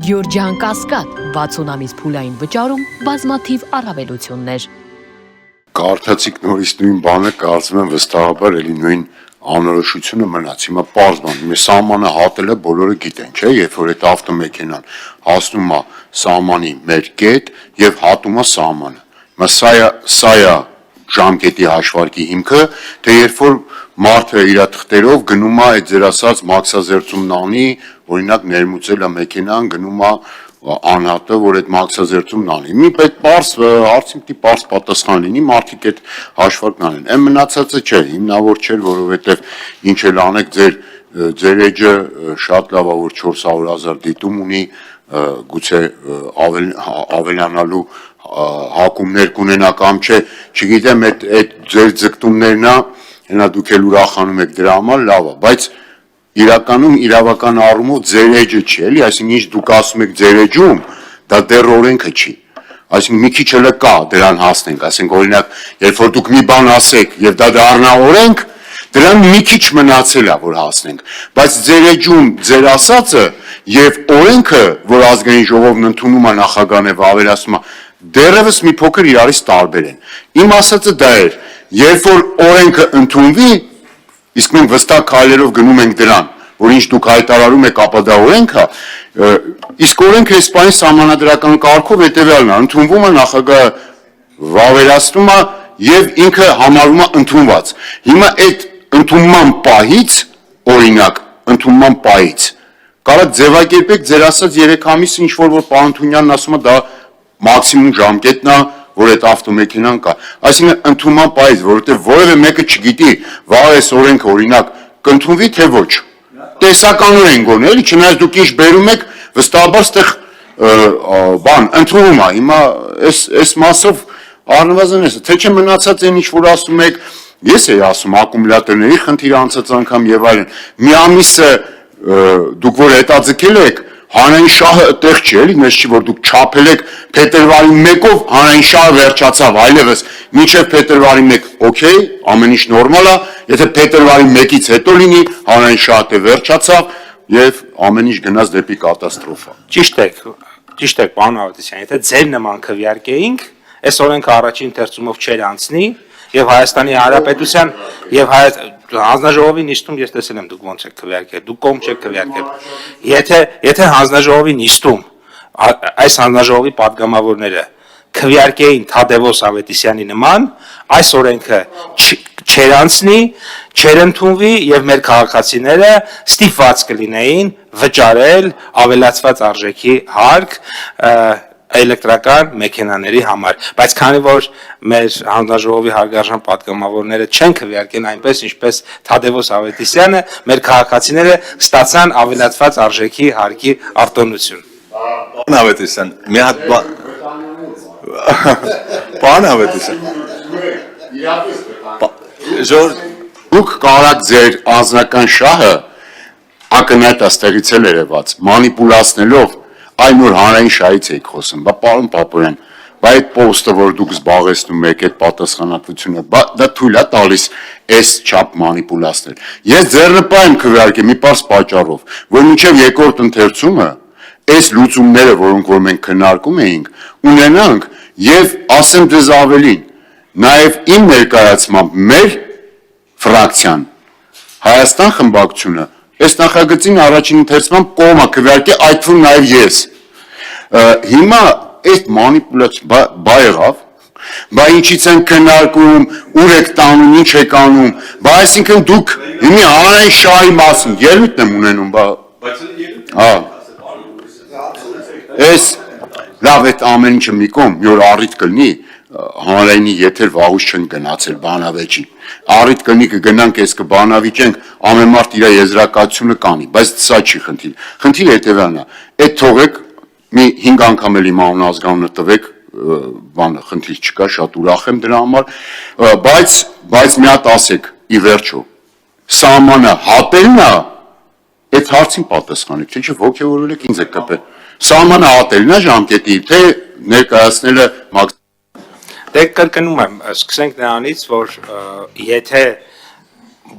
Գյորջյան Կասկադ 60 ամիս փուլային վճարում բազմաթիվ առավելություններ։ Կարդացիք նորից նույն բանը, կարծում եմ վստահաբար էլի նույն անորոշությունը մնաց։ Հիմա պարզ բան, մեր սահմանը հատելը բոլորը գիտեն, չէ՞, երբ որ այդ ավտոմեքենան հասնում է սահմանի մեր կետ եւ հատում է սահմանը։ Հիմա սա է ժամկետի հաշվարկի հիմքը, թե երբ որ մարդը իր թղթերով գնում է այդ ձեր ասած մաքսազերծումն անի, օրինակ ներմուծել է մեքենան, գնում է անհատը, որ այդ մաքսազերծումն անի։ Մի պետք պարզ հարցին պիտի պարզ պատասխան լինի, մարդիկ այդ հաշվարկն անեն։ Այն մնացածը չէ, հիմնավոր չէր, որովհետև ինչ էլ անեք ձեր էջը շատ լավ է, որ 400,000 դիտում ունի, գուցե ավելանալու հակումներ կունենա կամ չէ, չգիտեմ, այդ ձեր ձգտումներն է, հենա դուք էլ ուրախանում եք դրա համար, լավ է, բայց իրականում իրավական առումով ձեր էջը չի, էլի, այսինքն ինչ դուք ասում եք ձեր էջում, դա դեռ օրենքը չի, այսինքն մի քիչ էլ կա դրան հասնենք, ասենք օրինակ, երբ որ դուք մի բան ասեք եւ դա դառնա օրենք, դրան մի քիչ մնացել է որ հասնենք, բայց ձեր էջում ձեր ասածը եւ օրենքը, որ ազգային ժողովն ընդունում է նախագահն եւ ավելացնում է, դեռևս մի փոքր իրարից տարբեր են։ Իմ ասածը դա էր, երբ որ օրենքը ընդունվի, իսկ մենք վստահ քայլերով գնում ենք դրան, որ ինչ դուք հայտարարում եք, ապա դա օրենք է, իսկ օրենքը Իսպանիայի սահմանադրական կարգով հետևյալն է, ընդունվում է, նախագահը վավերացնում է եւ ինքը համարվում է ընդունված։ Հիմա այդ ընդունման պահից, օրինակ, ընդունման պահից կարող ձևակերպեք ձեր ասած 3 ամիս ինչ որ պարոն Թունյանն ասում է դա մաքսիմում ժամկետն է, որ այդ ավտոմեքենան կա։ Այսինքն ընդունման պահից, որովհետև որևէ մեկը չգիտի, վաղ այս օրենքը օրինակ կընդունվի թե ոչ։ Տեսականորեն գոնե, էլի, չնայած դուք ինչ բերում եք, վստահաբար ստեղ բան ընդունվում է։ Հիմա այս մասով առնվազն էս, թե չէ մնացած այն ինչ որ ասում եք, ես էի ասում ակումուլյատորների խնդիր անցած անգամ եւ այլն։ Մի ամիսը դուք որ հետաձգել եք, հանրային շահը այդտեղ չի, էլի, մեզ չի որ դուք չափել եք փետրվարի 1-ով հանրային շահը վերջացավ, այլևս մինչև փետրվարի 1, օքեյ, ամեն ինչ նորմալ է, եթե փետրվարի 1-ից հետո լինի, հանրային շահը վերջացավ եւ ամեն ինչ գնաց դեպի կատաստրոֆա։ Ճիշտ եք, պարոն Ավետիսյան, եթե ձեր նման քվեարկեինք, այս օրենքը առաջին ընթերցումով չէր անցնի եւ Հայաստանի Հանրապետության եւ հանձնաժողովի նիստում ես տեսել եմ դուք ոնց եք քվեարկել, դուք կողմ չեք քվեարկել։ Եթե հանձնաժողովի նիստում այս հանձնաժողովի падգամավորները քվեարկեին Թադևոս Ավետիսյանի նման, այս օրենքը չեր անցնի, չեր ընդունվի եւ մեր քաղաքացիները ստիպված կլինեին վճարել ավելացված արժեքի հարկ էլեկտրական մեքենաների համար, բայց քանի որ մեր հանձնաժողովի հարգարժան падգամավորները չեն քվեարկել այնպես ինչպես Թադևոս Ավետիսյանը, մեր քաղաքացիները ստացան ավելացված արժեքի հարկի արտոնություն։ Պարոն Ավետիսյան, մի հատ Պարոն Ավետիսյան, դուք կարաք ձեր անձնական շահը ակնհայտ աստեղից էլ երևաց, մանիպուլացնելով այն որ հանրային շահից եք խոսում, բա պարոն Պապոյան, բա այդ պոստը, որ դուք զբաղեցնում եք, այդ պատասխանատվությունը, դա թույլ է տալիս այս չափ մանիպուլացնել։ Ես ձեռնպահ եմ քվեարկել մի պարզ պատճառով, որ մինչև երկրորդ ընթերցումը այս լուծումները, որոնք որ մենք քննարկում էինք, ունենանք եւ ասեմ ձեզ ավելին, նաեւ իմ ներկայացմամբ մեր ֆրակցիան Հայաստան խմբակցությունը այս նախագծին առաջին ընթերցման կողմ է քվեարկել, այդ թվում նաև ես։ Հիմա այդ մանիպուլյացիա բա եղավ, բա ինչից են քննարկում, ուր եք տանում, ինչ եք անում, բա այսինքն դուք հիմա հանրային շահի մասին ելույթ եմ ունենում, բա այս լավ այդ ամեն ինչը մի կողմ, մի օր առիթ կլինի հանրայինի եթեր վաղուց չեն գնացել բանավեճի, առիթ կլինի կգնանք ես կբանավիճենք, ամեն մարդ իր եզրակացությունը կանի, բայց սա չի խնդիրը հետևյալն է, այդ թողեք մի 5 անգամ էլ իմ անազգանունը տվեք, բանը խնդիր չկա, շատ ուրախ եմ դրա համար, բայց մի հատ ասեք ի վերջո, սահմանը հատելն է, այդ հարցին պատասխանեք, թե չէ ոգևորել եք ինձ եք կպել, սահմանը հատելն է ժամկետի, թե ներկայացնելը Դե կրկնում եմ, սկսենք նրանից, որ եթե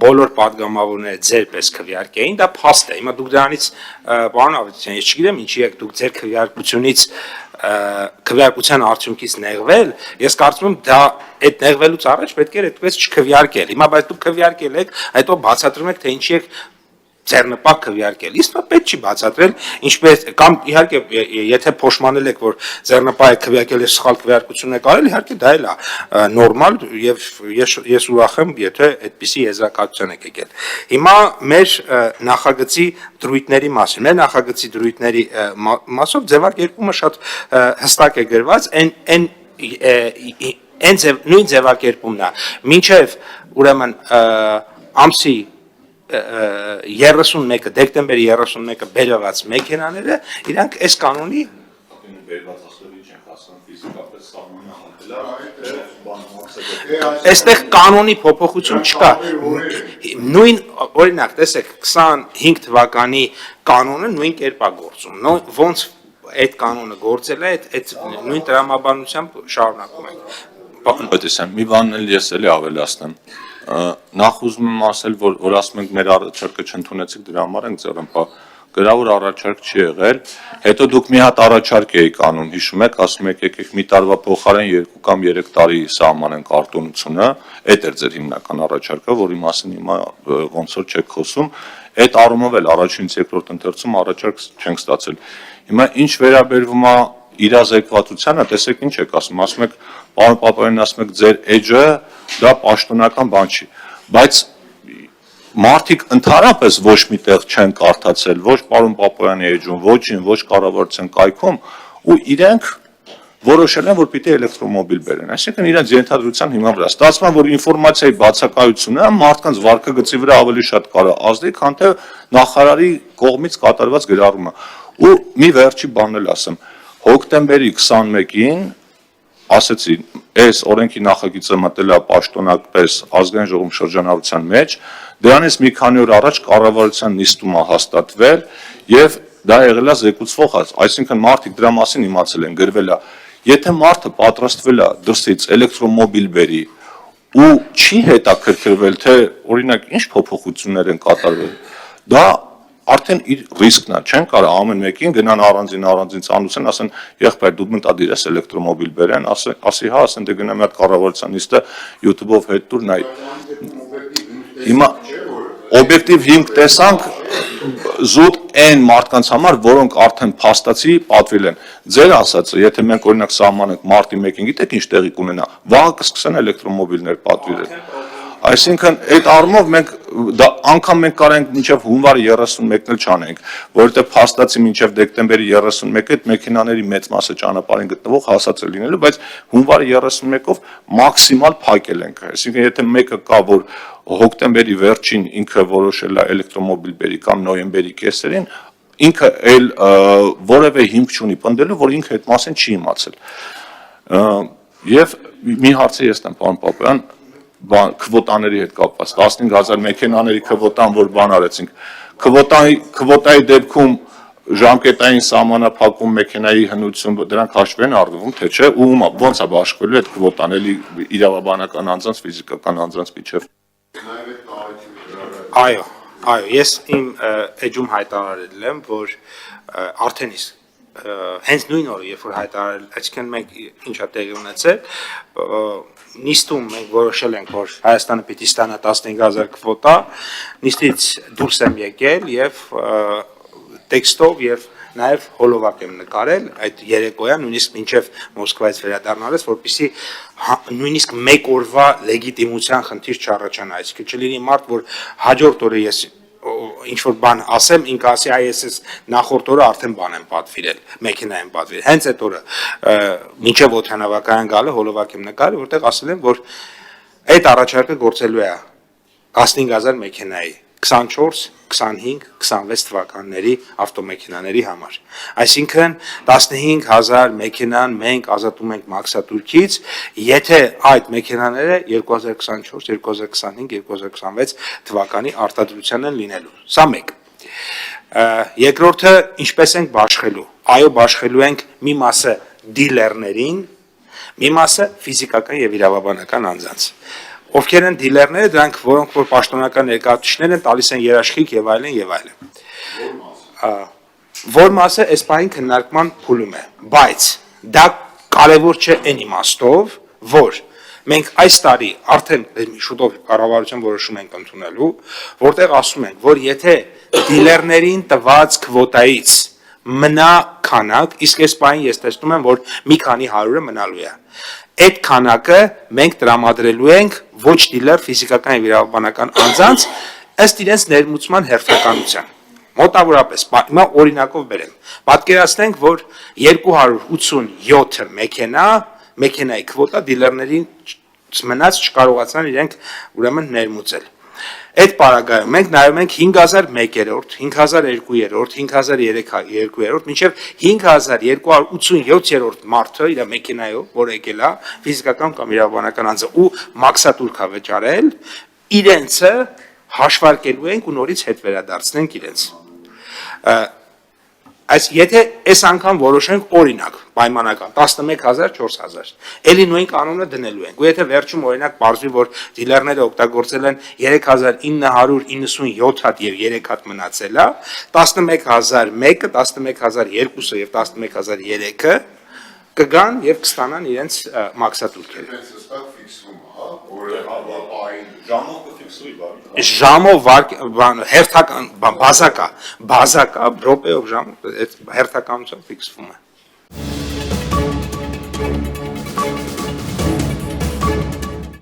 բոլոր падգամավորները ձեր պես քվեարկեին, դա փաստ է։ Հիմա դուք դրանից պարոն Ավետիսյան, ես չգիտեմ ինչի եք դուք ձեր քվեարկության արդյունքից նեղվել, ես կարծում եմ դա այդ նեղվելուց առաջ պետք է այդպես չքվեարկել։ Հիմա բայց դուք քվեարկել եք, հետո բացատրում եք, թե ինչի եք ձեռնպահ քվեարկել։ Իսկ պետք չի բացատրել, ինչպես կամ իհարկե եթե փոշմանել եք, որ ձեռնպահ եք քվեարկել եւ սխալ քվեարկություն եք արել, իհարկե դա էլ է նորմալ եւ ես ուրախ եմ, եթե այդպիսի եզրակացության եք եկել։ Հիմա մեր նախագծի դրույթների մասին, մեր նախագծի դրույթների մասով ձևակերպումը շատ հստակ է գրված, նույն ձևակերպումն է։ Մինչև ուրեմն ամսի 31 դեկտեմբերի 31-ը բերված մեքենաները իրանք այս կանոնի այստեղ կանոնի փոփոխություն չկա։ Նույն օրինակ, տեսեք, 25 թվականի կանոնը նույն կերպ է գործում։ Ոնց այդ կանոնը գործել է, այդ նույն տրամաբանությամբ շարունակում ենք։ Պետք մի բան էլ ես էլի ավելացնեմ։ Նախ ուզում եմ ասել, որ ասում ենք մեր առաջարկը չընդունեցիք, դրա համար ենք ձեռնպահ։ Գրավոր առաջարկ չի եղել, հետո դուք մի հատ առաջարկ էիք անում, հիշում եք, ասում եք եկեք մի տարվա փոխարեն 2 կամ 3 տարի սահմանենք արտոնությունը, այդ էր ձեր հիմնական առաջարկը, որի մասին հիմա ոնց որ չեք խոսում, այդ առումով էլ առաջինից երկրորդ ընթերցում առաջարկ չենք ստացել։ Հիմա ինչ վերաբերվում է իրազեկվածությանը, տեսեք ինչ եք ասում եք, պարոն Պապայանն ասում եք ձեր էջը դա պաշտոնական բան չի, բայց մարդիկ ընդհանրապես ոչ մի տեղ չեն կարդացել, ոչ պարոն Պապայանի էջում, ոչ կառավարության կայքում ու իրենք որոշել են, որ պիտի էլեկտրոմոբիլ բերեն, այսինքն իրենց ենթադրության հիման վրա։ Ստացվում է, որ ինֆորմացիայի բացակայությունը մարդկանց վարքագծի վրա ավելի շատ կարող ազդի, քան թե նախարարի կողմից կատարված գրառումը։ Ու մի վերջի բան էլ ասեմ, հոկտեմբերի 21-ին ասեցի, այս օրենքի նախագիծը մտել է պաշտոնապես ազգային ժողովում շրջանառության մեջ, դրանից մի քանի օր առաջ կառավարության նիստում է հաստատվել եւ դա եղել է զեկուցվող, այսինքն մարդիկ դրա մասին իմացել են, գրվել է, եթե մարդը պատրաստվել է դրսից էլեկտրոմոբիլ բերի ու չի հետաքրքրվել, թե օրինակ ինչ փոփոխություններ են կատարվել, դա արդեն իր ռիսկն է, չեն կարող ամեն մեկին գնան առանձին ցանուցեն, ասեն, եղբայր դու մտադիր ես էլեկտրոմոբիլ բերեն, ասի հա, ասեն դե գնա մի հատ կառավարության նիստը YouTube-ով հետ տուր նայ։ Հիմա օբյեկտիվ հիմք տեսանք զուտ այն մարդկանց համար, որոնք արդեն փաստացի պատվիրել են։ Ձեր ասածը, եթե մենք օրինակ սահմանենք մարտի 1-ին, գիտեք ինչ տեղի կունենա, վաղը կսկսեն էլեկտրոմոբիլներ պատվիրել։ Այսինքն այդ առումով մենք անգամ մենք կարենք մինչև հունվարի 31-ն էլ չանենք, որովհետև փաստացի մինչև դեկտեմբերի 31-ը այդ մեքենաների մեծ մասը ճանապարհին գտնվող հասած է լինելու, բայց հունվարի 31-ով մաքսիմալ փակել ենք։ Այսինքն եթե մեկը կա, որ հոկտեմբերի վերջին ինքը որոշել է էլեկտրոմոբիլ բերի կամ նոյեմբերի կեսերին, ինքը էլ որևէ հիմք չունի պնդելու, որ ինքը այդ մասին չի իմացել։ Եվ մի հարցը ես տամ, պարոն Պապայան, քվոտաների հետ կապված 15000 մեքենաների քվոտան, որ բան արեցինք, քվոտայի դեպքում ժամկետային սահմանափակում մեքենայի հնություն դրանք հաշվի են առնվում, թե չէ, ու ոնց է բաշխվելու այդ քվոտան, էլի իրավաբանական անձանց, ֆիզիկական անձանց միջև։ Այո, ես իմ էջում հայտարարել եմ, որ արդեն իսկ հենց նույն օրը, երբ որ հայտարարել, այսինքն մենք ինչա տեղի ունեցել, նիստում մենք որոշել ենք, որ Հայաստանը պիտի ստանա 15000 քվոտա, նիստից դուրս եմ եկել եւ տեքստով եւ նաեւ հոլովակ եմ նկարել այդ երեկոյան, նույնիսկ մինչեւ Մոսկվայից վերադառնալս, որպեսզի նույնիսկ մեկ օրվա լեգիտիմության խնդիր չառաջանա, այսինքն չլինի մարդ, որ հաջորդ օրը ես ինչ որ բան ասեմ, ինքը ասի այս նախորդ օրը արդեն բան եմ պատվիրել, մեքենա եմ պատվիրել։ Հենց այդ օրը մինչև օդանավակայան գալը հոլովակ եմ նկարել, որտեղ ասել եմ, որ այդ առաջարկը գործելու է 15000 մեքենայի 24, 25, 26 թվականների ավտոմեքենաների համար։ Այսինքն 15000 մեքենան մենք ազատում ենք մաքսատուրքից, եթե այդ մեքենաները 2024, 2025, 2026 թվականի արտադրության են լինելու։ Սա մեկ։ Երկրորդը ինչպես ենք բաշխելու։ Այո, բաշխելու ենք մի մասը դիլերներին, մի մասը ֆիզիկական եւ իրավաբանական անձանց։ ովքեր են դիլերները, դրանք որոնք որ պաշտոնական ներկայացուցիչներ են, տալիս են երաշխիք եւ այլն եւ այլն։ Որ մասը այս պահին քննարկման փուլում է, բայց դա կարևոր չէ այն իմաստով, որ մենք այս տարի արդեն շուտով կառավարության որոշում ենք ընդունելու, որտեղ ասում ենք, որ եթե դիլերներին տված քվոտայից մնա քանակ, իսկ այս պահին ես տեսնում եմ, որ մի քանի 100-ը մնալու է։ Այդ քանակը մենք տրամադրելու ենք ոչ դիլեր ֆիզիկական եւ իրավաբանական անձանց ըստ իրենց ներմուծման հերթականության։ Մոտավորապես, հիմա օրինակով բերեմ։ Պատկերացնենք, որ 287 մեքենայի քվոտա դիլերներին մնաց չկարողացան իրենք ուրեմն ներմուծել։ Այդ պարագայում մենք նայում ենք 5001-րդ, 5002-րդ, 5003-րդ, մինչև 5287-րդ մարդը իր մեքենայով, որ եկել է ֆիզիկական կամ իրավաբանական անձը ու մաքսատուր կա վճարել, իրենցը հաշվարկելու ենք ու նորից հետ վերադարձնենք իրենց։ Այս եթե այս անգամ որոշենք օրինակ պայմանական 11000 4000 էլի նույն կանոնը դնելու ենք ու եթե վերջում օրինակ բարձվի որ դիլերները օգտագործել են 3997 հատ եւ 3 հատ մնացել է 11001-ը 11002-ը եւ 11003-ը կգան եւ կստանան իրենց մաքսատուրքերը Ժամով կֆիքսվի, ժամով հերթական բազակա րոպեով ժամ այդ հերթականությամբ ֆիքսվում է